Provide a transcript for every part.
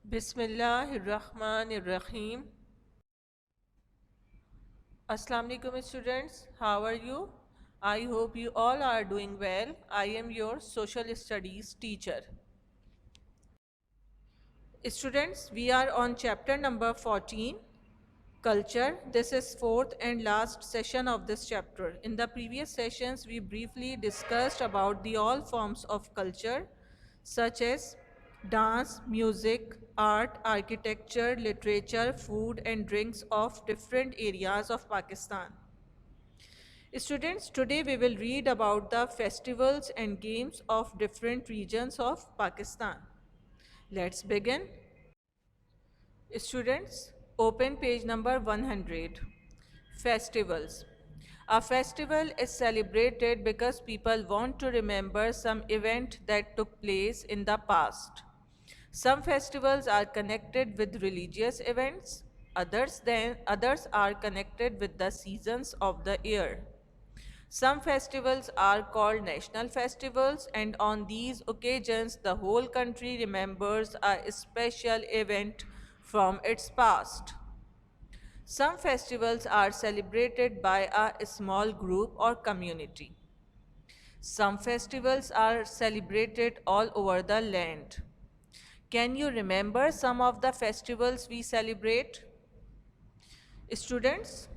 Bismillahirrahmanirrahim. Assalamu alaikum students, how are you? I hope you all are doing well. I am your social studies teacher. Students, we are on chapter number 14, Culture. This is fourth and last session of this chapter. In the previous sessions, we briefly discussed about the all forms of culture such as dance, music, art, architecture, literature, food and drinks of different areas of Pakistan. Students, today we will read about the festivals and games of different regions of Pakistan. Let's begin. Students, open page number 100. Festivals. A festival is celebrated because people want to remember some event that took place in the past. Some festivals are connected with religious events, others are connected with the seasons of the year. Some festivals are called national festivals, and on these occasions, the whole country remembers a special event from its past. Some festivals are celebrated by a small group or community. Some festivals are celebrated all over the land. Can you remember some of the festivals we celebrate? Students,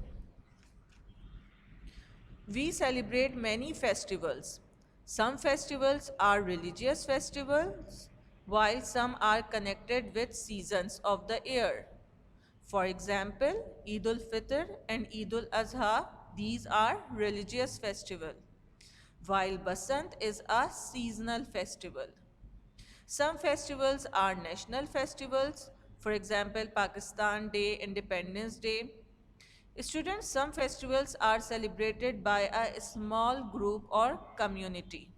we celebrate many festivals. Some festivals are religious festivals, while some are connected with seasons of the year. For example, Eid al-Fitr and Eid al-Azha, these are religious festivals, while Basant is a seasonal festival. Some festivals are national festivals, for example, Pakistan Day, Independence Day. Students, some festivals are celebrated by a small group or community.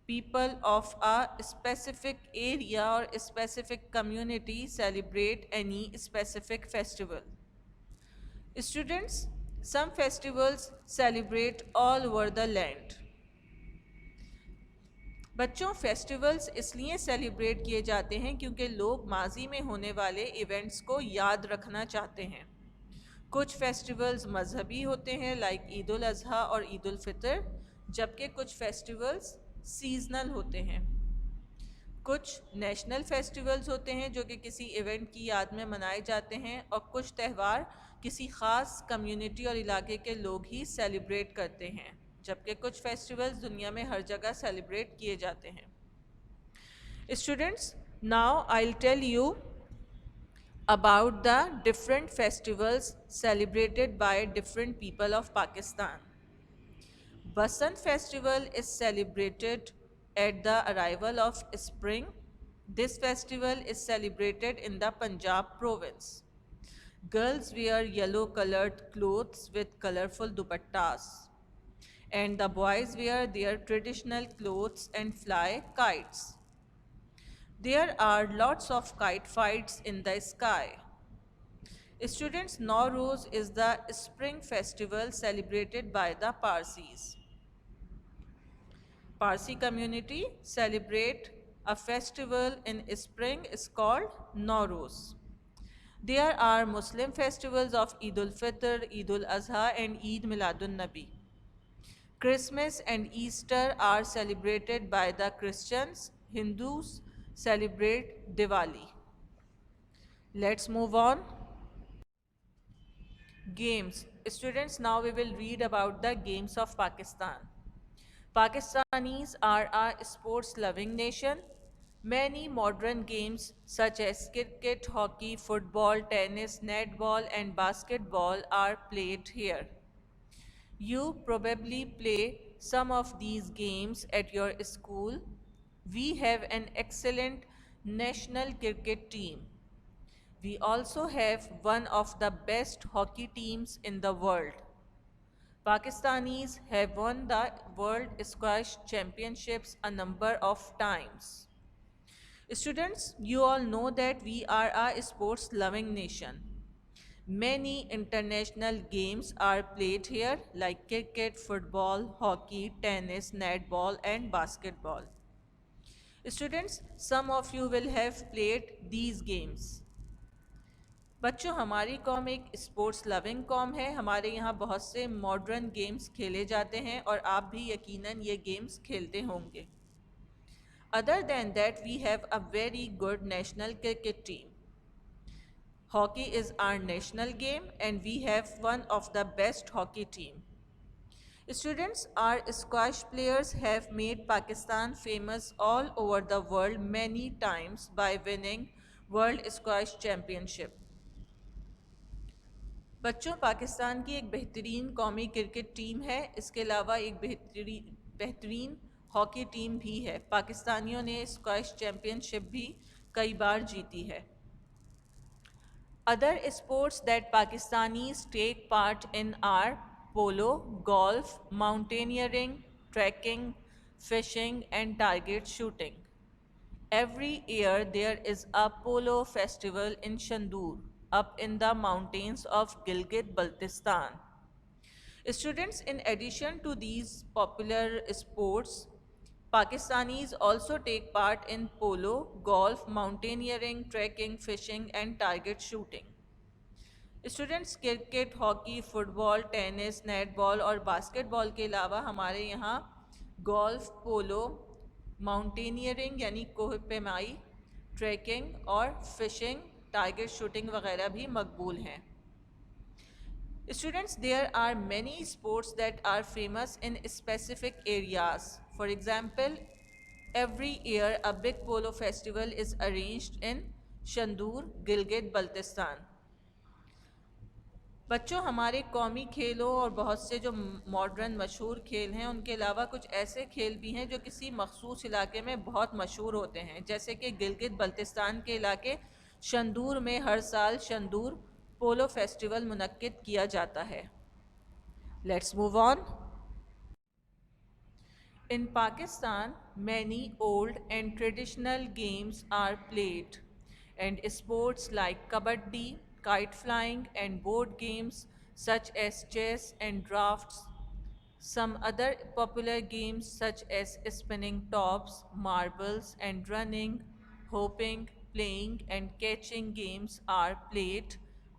People of a specific area or a specific community celebrate any specific festival. Students, some festivals celebrate all over the land. बच्चों festivals इसलिए celebrate किए जाते हैं क्योंकि लोग माजी में होने वाले इवेंट्स को याद रखना चाहते हैं. कुछ फेस्टिवल्स मजहबी होते हैं लाइक ईद उल अजहा और ईद उल फितर, जबकि कुछ फेस्टिवल्स सीजनल होते हैं. कुछ नेशनल फेस्टिवल्स होते हैं जो कि किसी इवेंट की याद में मनाए जाते हैं, और कुछ त्यौहार किसी ख़ास कम्युनिटी और इलाके के लोग ही सेलिब्रेट करते हैं, जबकि कुछ फेस्टिवल्स दुनिया में हर जगह सेलिब्रेट किए जाते हैं. Students, now I will tell you about the different festivals celebrated by different people of Pakistan. Basant festival is celebrated at the arrival of spring. This festival is celebrated in the Punjab province. Girls wear yellow colored clothes with colorful dupattas, and the boys wear their traditional clothes and fly kites. There are lots of kite fights in the sky. Students, Nowruz is the spring festival celebrated by the Parsis. Parsi community celebrate a festival in spring is called Nowruz. There are Muslim festivals of Eid al-Fitr, Eid al-Azha and Eid Miladun Nabi. Christmas and Easter are celebrated by the Christians. Hindus celebrate Diwali. Let's move on. Games. Students, now we will read about the games of Pakistan. Pakistanis are a sports-loving nation. Many modern games such as cricket, hockey, football, tennis, netball and basketball are played here. You probably play some of these games at your school. We have an excellent national cricket team. We also have one of the best hockey teams in the world. Pakistanis have won the World Squash Championships a number of times. Students, you all know that we are a sports-loving nation. Many international games are played here like cricket, football, hockey, tennis, netball and basketball. Students, some of you will have played these games. बच्चों, हमारी com एक sports loving com है। हमारे यहाँ बहुत से modern games खेले जाते हैं और आप भी यकीनन ये गेम्स खेलते होंगे। Other than that, we have a very good national cricket team. Hockey is our national game and we have one of the best hockey team. Students, our squash players have made Pakistan famous all over the world many times by winning World Squash Championship. बच्चों, पाकिस्तान की एक बेहतरीन कौमी cricket team है। इसके अलावा एक बेहतरीन हॉकी टीम भी है। पाकिस्तानियों ने स्क्वैश चैम्पियनशिप भी कई बार जीती है। Other sports that Pakistanis take part in are polo, golf, mountaineering, trekking, fishing, and target shooting. Every year there is a polo festival in Shandur, up in the mountains of Gilgit-Baltistan. Students, in addition to these popular sports, Pakistanis also take part in polo, golf, mountaineering, trekking, fishing, and target shooting. Students, cricket, hockey, football, tennis, netball और basketball के अलावा हमारे यहाँ golf, पोलो, mountaineering यानी कोह पेमाई, trekking और fishing, target shooting वगैरह भी मकबूल हैं। Students, there are many sports that are famous in specific areas. For example, every year a big polo festival is arranged in Shandur, Gilgit-Baltistan. बच्चों, हमारे कौमी खेलों और बहुत से जो मॉडर्न मशहूर खेल हैं उनके अलावा कुछ ऐसे खेल भी हैं जो किसी मखसूस इलाके में बहुत मशहूर होते हैं, जैसे कि गिलगित बल्तिस्तान के इलाके शंदूर में हर साल शंदूर पोलो फेस्टिवल मुनक्किद किया जाता है। Let's move on. In Pakistan, many old and traditional games are played, and sports like kabaddi, kite flying, and board games such as chess and drafts. Some other popular games such as spinning tops, marbles, and running, hopping, playing, and catching games are played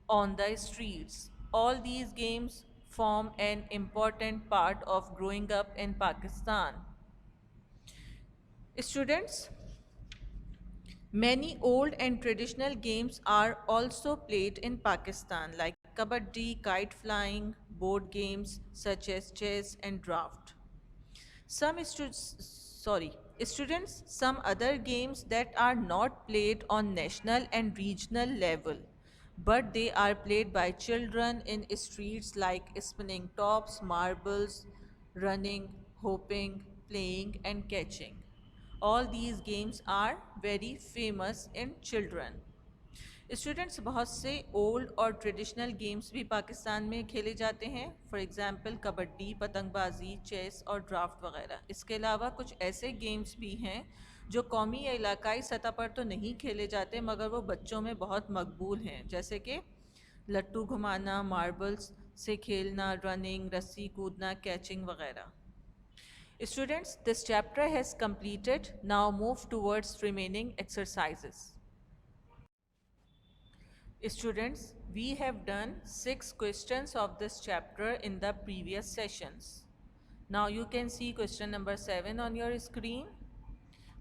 on the streets. All these games form an important part of growing up in Pakistan. Students, many old and traditional games are also played in Pakistan, like kabaddi, kite flying, board games such as chess and draft. Students, some other games that are not played on national and regional level, but they are played by children in streets like spinning tops, marbles, running, hopping, playing, and catching. All these games are very famous in children. Students, बहुत से old और traditional games भी पाकिस्तान में खेले जाते हैं। For example kabaddi, पतंगबाजी, chess और ड्राफ्ट वगैरह। इसके अलावा कुछ ऐसे गेम्स भी हैं जो कौमी या इलाकाई सतह पर तो नहीं खेले जाते मगर वो बच्चों में बहुत मकबूल हैं, जैसे कि लट्टू घुमाना, मार्बल्स से खेलना, रनिंग, रस्सी कूदना, कैचिंग वगैरह। Students, this chapter has completed. Now move towards remaining exercises. Students, we have done 6 questions of this chapter in the previous sessions. Now you can see question number 7 on your screen.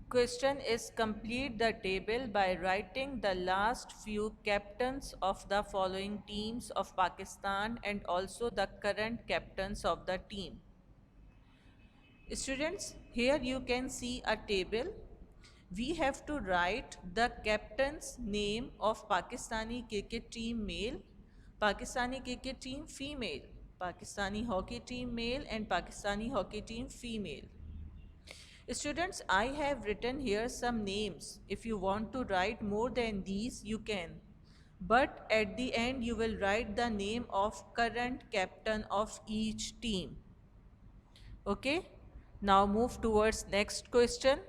Question is, complete the table by writing the last few captains of the following teams of Pakistan and also the current captains of the team. Students, here you can see a table. We have to write the captain's name of Pakistani cricket team male, Pakistani cricket team female, Pakistani hockey team male and Pakistani hockey team female. Students, I have written here some names. If you want to write more than these, you can. But at the end, you will write the name of current captain of each team. Okay? Now move towards next question.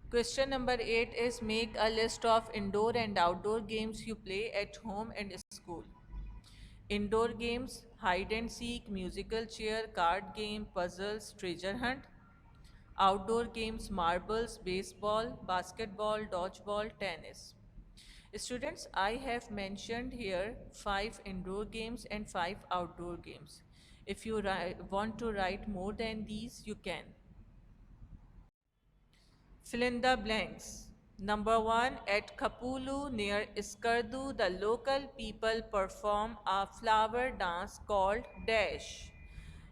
Question number 8 is, make a list of indoor and outdoor games you play at home and school. Indoor games, hide and seek, musical chair, card game, puzzles, treasure hunt. Outdoor games, marbles, baseball, basketball, dodgeball, tennis. Students, I have mentioned here 5 indoor games and 5 outdoor games. If you want to write more than these, you can. Fill in the blanks. Number 1, at Kapulu near Iskardu, the local people perform a flower dance called Dash.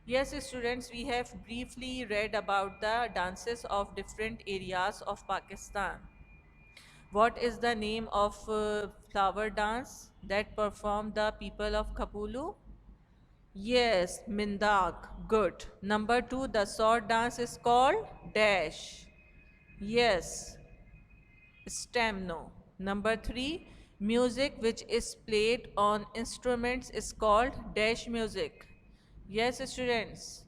Yes, students, we have briefly read about the dances of different areas of Pakistan. What is the name of flower dance that perform the people of Kapulu? Yes, Mindak. Good. Number 2, the sword dance is called Dash. Yes, Stamno. Number 3, music which is played on instruments is called Dash music. Yes, students.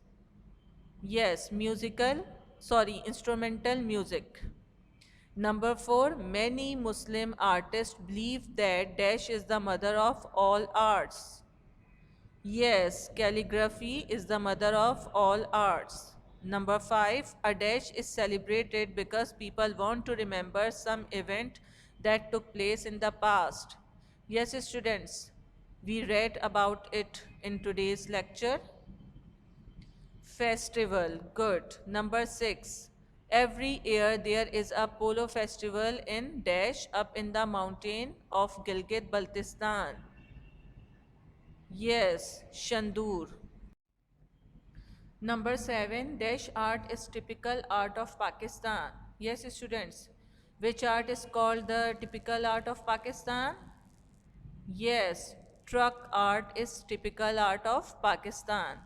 Yes, instrumental music. Number 4, many Muslim artists believe that Dash is the mother of all arts. Yes, calligraphy is the mother of all arts. Number 5, a Dash is celebrated because people want to remember some event that took place in the past. Yes, students, we read about it in today's lecture. Festival, good. Number 6. Every year there is a polo festival in Dash up in the mountain of Gilgit Baltistan. Yes, Shandur. Number 7. Dash art is typical art of Pakistan. Yes, students. Which art is called the typical art of Pakistan? Yes, truck art is typical art of Pakistan.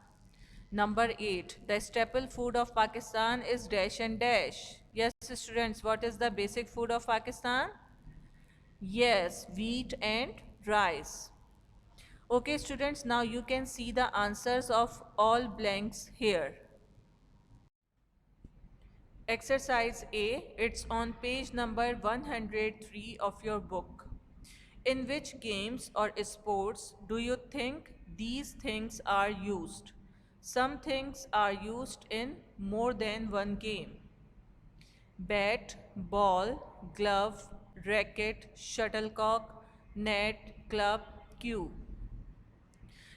Number 8. The staple food of Pakistan is Dash and Dash. Yes, students, what is the basic food of Pakistan? Yes, wheat and rice. Okay, students, now you can see the answers of all blanks here. Exercise A, it's on page number 103 of your book. In which games or sports do you think these things are used? Some things are used in more than one game. Bat, ball, glove, racket, shuttlecock, net, club, cue.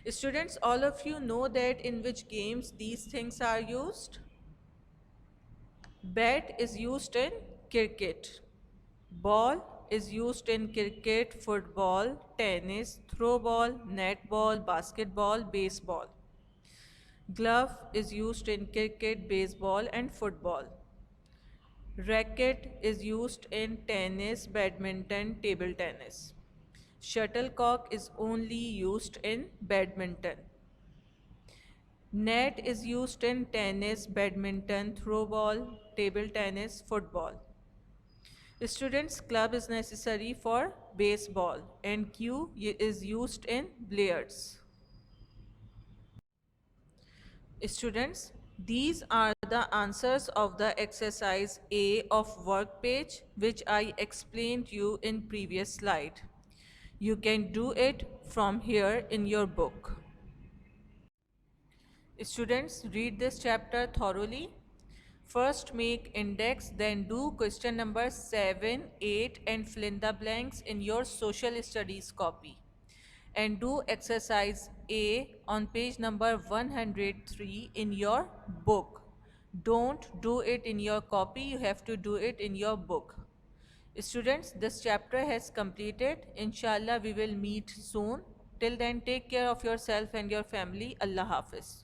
Students, all of you know that in which games these things are used? Bat is used in cricket. Ball is used in cricket, football, tennis, throwball, netball, basketball, baseball. Glove is used in cricket, baseball, and football. Racket is used in tennis, badminton, table tennis. Shuttlecock is only used in badminton. Net is used in tennis, badminton, throwball, table tennis, football. Students, club is necessary for baseball and cue is used in billiards. Students, these are the answers of the exercise A of work page which I explained you in previous slide. You can do it from here in your book. Students, read this chapter thoroughly. First make index, then do question number 7, 8 and fill in the blanks in your social studies copy. And do exercise A on page number 103 in your book. Don't do it in your copy, you have to do it in your book. Students, this chapter has completed. Inshallah, we will meet soon. Till then, take care of yourself and your family. Allah Hafiz.